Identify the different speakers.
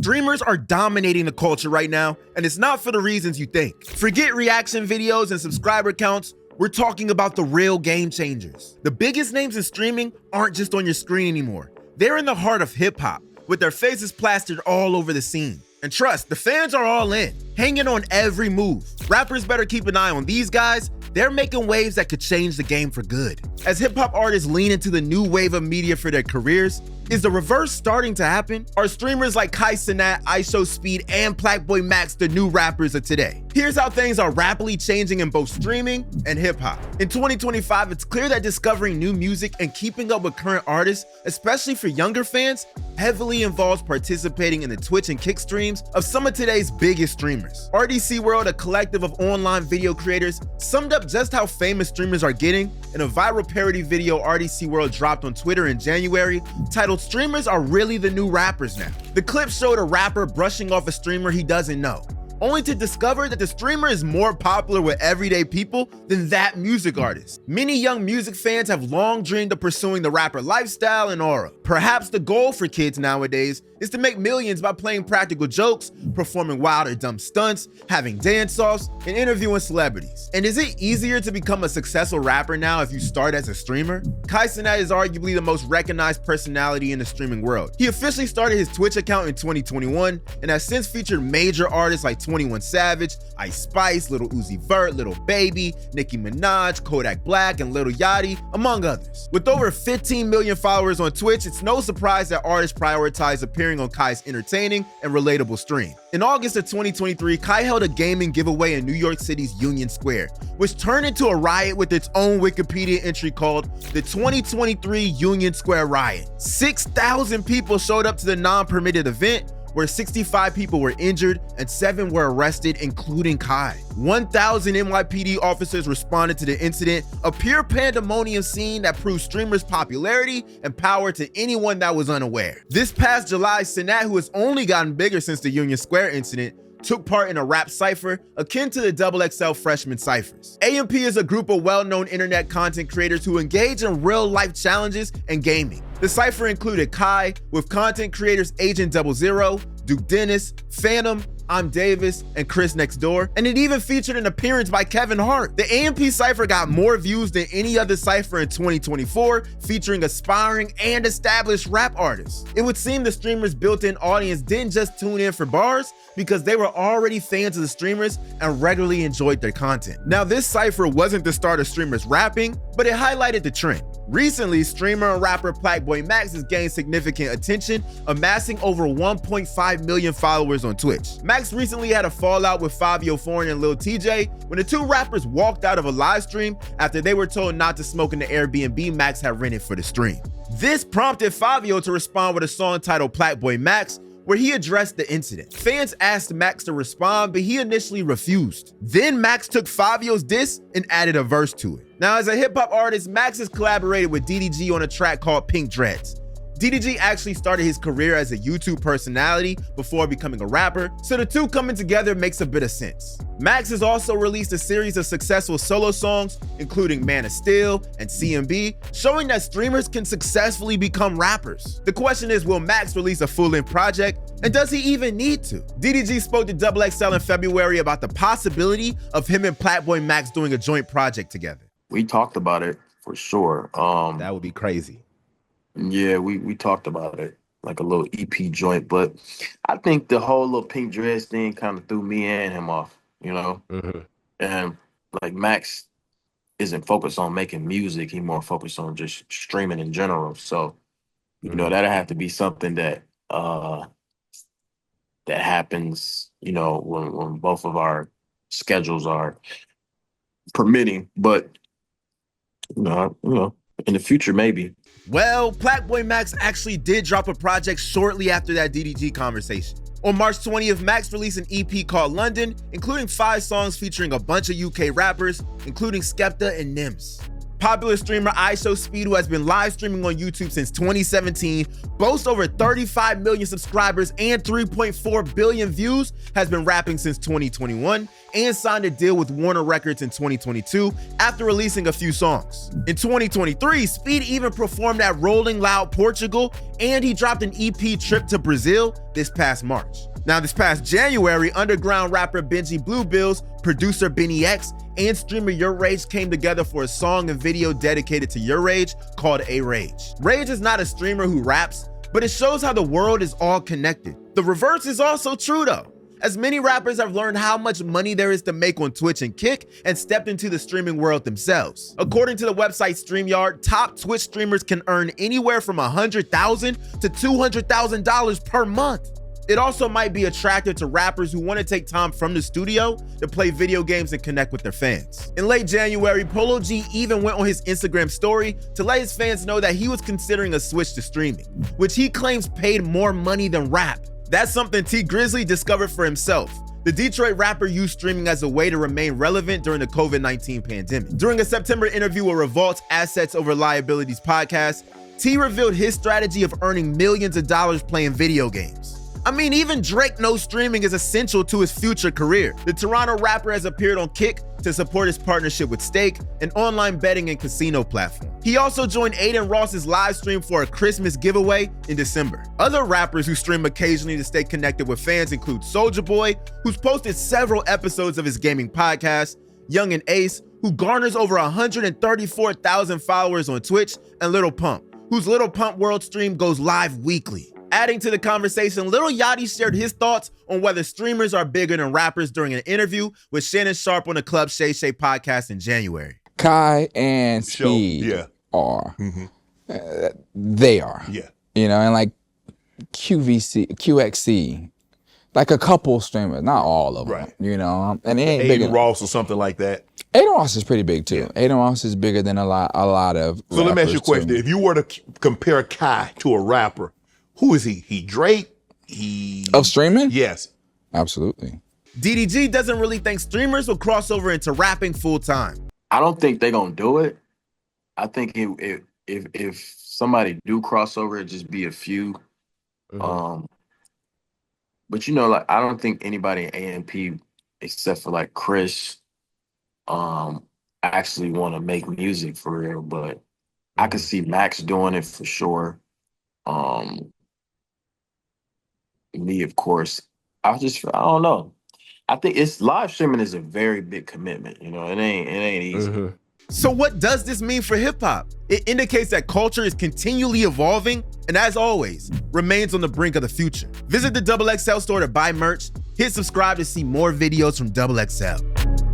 Speaker 1: Streamers are dominating the culture right now, and it's not for the reasons you think. Forget reaction videos and subscriber counts. We're talking about the real game changers. The biggest names in streaming aren't just on your screen anymore. They're in the heart of hip-hop, with their faces plastered all over the scene. And trust, the fans are all in, hanging on every move. Rappers better keep an eye on these guys. They're making waves that could change the game for good. As hip-hop artists lean into the new wave of media for their careers, is the reverse starting to happen? Are streamers like Kai Cenat, iShowSpeed, and Plaqueboymax the new rappers of today? Here's how things are rapidly changing in both streaming and hip-hop. In 2025, it's clear that discovering new music and keeping up with current artists, especially for younger fans, heavily involves participating in the Twitch and Kick streams of some of today's biggest streamers. RDC World, a collective of online video creators, summed up just how famous streamers are getting in a viral parody video RDC World dropped on Twitter in January, titled "Streamers Are Really the New Rappers Now." The clip showed a rapper brushing off a streamer he doesn't know, only to discover that the streamer is more popular with everyday people than that music artist. Many young music fans have long dreamed of pursuing the rapper lifestyle and aura. Perhaps the goal for kids nowadays is to make millions by playing practical jokes, performing wild or dumb stunts, having dance-offs, and interviewing celebrities. And is it easier to become a successful rapper now if you start as a streamer? Kai Cenat is arguably the most recognized personality in the streaming world. He officially started his Twitch account in 2021 and has since featured major artists like 21 Savage, Ice Spice, Lil Uzi Vert, Lil Baby, Nicki Minaj, Kodak Black, and Lil Yachty, among others. With over 15 million followers on Twitch, it's no surprise that artists prioritize appearing on Kai's entertaining and relatable stream. In August of 2023, Kai held a gaming giveaway in New York City's Union Square, which turned into a riot with its own Wikipedia entry called the 2023 Union Square Riot. 6,000 people showed up to the non-permitted event, where 65 people were injured and 7 were arrested, including Kai. 1,000 NYPD officers responded to the incident, a pure pandemonium scene that proved streamers' popularity and power to anyone that was unaware. This past July, Cenat, who has only gotten bigger since the Union Square incident, took part in a rap cipher akin to the XXL freshman ciphers. AMP is a group of well-known internet content creators who engage in real-life challenges and gaming. The cipher included Kai, with content creators Agent 00, Duke Dennis, Phantom, I'm Davis, and Chris Next Door, and it even featured an appearance by Kevin Hart. The AMP cipher got more views than any other cipher in 2024, featuring aspiring and established rap artists. It would seem the streamers' built-in audience didn't just tune in for bars, because they were already fans of the streamers and regularly enjoyed their content. Now, this cipher wasn't the start of streamers rapping, but it highlighted the trend. Recently, streamer and rapper Plaqueboymax has gained significant attention, amassing over 1.5 million followers on Twitch. Max recently had a fallout with Fabio Foreign and Lil TJ when the two rappers walked out of a live stream after they were told not to smoke in the Airbnb Max had rented for the stream. This prompted Fabio to respond with a song titled Plaqueboymax, where he addressed the incident. Fans asked Max to respond, but he initially refused. Then Max took Fabio's diss and added a verse to it. Now, as a hip-hop artist, Max has collaborated with DDG on a track called Pink Dreads. DDG actually started his career as a YouTube personality before becoming a rapper, so the two coming together makes a bit of sense. Max has also released a series of successful solo songs, including Man of Steel and CMB, showing that streamers can successfully become rappers. The question is, will Max release a full-length project, and does he even need to? DDG spoke to XXL in February about the possibility of him and Plaqueboymax doing a joint project together.
Speaker 2: We talked about it for sure.
Speaker 1: That would be crazy.
Speaker 2: Yeah, we talked about it, like a little EP joint, but I think the whole little Pink Dress thing kind of threw me and him off, you know? And like Max isn't focused on making music, he more focused on just streaming in general. So, you know, that'll have to be something that that happens, you know, when both of our schedules are permitting, but you know, in the future, maybe.
Speaker 1: Well, Plaqueboymax actually did drop a project shortly after that DDG conversation. On March 20th, Max released an EP called London, including 5 songs featuring a bunch of UK rappers, including Skepta and Nims. Popular streamer iShowSpeed, who has been live streaming on YouTube since 2017, boasts over 35 million subscribers and 3.4 billion views, has been rapping since 2021, and signed a deal with Warner Records in 2022 after releasing a few songs. In 2023, Speed even performed at Rolling Loud Portugal, and he dropped an EP Trip to Brazil this past March. Now, this past January, underground rapper Benji Bluebill's producer Benny X and streamer Your Rage came together for a song and video dedicated to Your Rage called A Rage. Rage is not a streamer who raps, but it shows how the world is all connected. The reverse is also true though, as many rappers have learned how much money there is to make on Twitch and Kick and stepped into the streaming world themselves. According to the website StreamYard, top Twitch streamers can earn anywhere from $100,000 to $200,000 per month. It also might be attractive to rappers who want to take time from the studio to play video games and connect with their fans. In late January, Polo G even went on his Instagram story to let his fans know that he was considering a switch to streaming, which he claims paid more money than rap. That's something T Grizzly discovered for himself. The Detroit rapper used streaming as a way to remain relevant during the COVID-19 pandemic. During a September interview with Revolt's Assets Over Liabilities podcast, T revealed his strategy of earning millions of dollars playing video games. I mean, even Drake knows streaming is essential to his future career. The Toronto rapper has appeared on Kick to support his partnership with Stake, an online betting and casino platform. He also joined Aiden Ross's live stream for a Christmas giveaway in December. Other rappers who stream occasionally to stay connected with fans include Soulja Boy, who's posted several episodes of his gaming podcast, Young and Ace, who garners over 134,000 followers on Twitch, and Lil Pump, whose Lil Pump World stream goes live weekly. Adding to the conversation, Lil Yachty shared his thoughts on whether streamers are bigger than rappers during an interview with Shannon Sharp on the Club Shay Shay podcast in January.
Speaker 3: Kai and Speed are. They are. Yeah. You know, and like QXC, like a couple streamers, not all of them. Right. You know, and they ain't big.
Speaker 4: Aiden Ross or something like that.
Speaker 3: Aiden Ross is pretty big too. Yeah. Aiden Ross is bigger than a lot of.
Speaker 4: So let me ask you a question: if you were to compare Kai to a rapper, who is he? He Drake? He
Speaker 3: of streaming?
Speaker 4: Yes.
Speaker 3: Absolutely.
Speaker 1: DDG doesn't really think streamers will cross over into rapping full time.
Speaker 2: I don't think they're gonna do it. I think if somebody do cross over, it'd just be a few. But you know, like I don't think anybody in AMP except for like Chris actually want to make music for real. But I could see Max doing it for sure. Me, of course. I don't know. I think it's live streaming is a very big commitment. You know, it ain't easy.
Speaker 1: So what does this mean for hip hop? It indicates that culture is continually evolving and, as always, remains on the brink of the future. Visit the XXL store to buy merch. Hit subscribe to see more videos from XXL.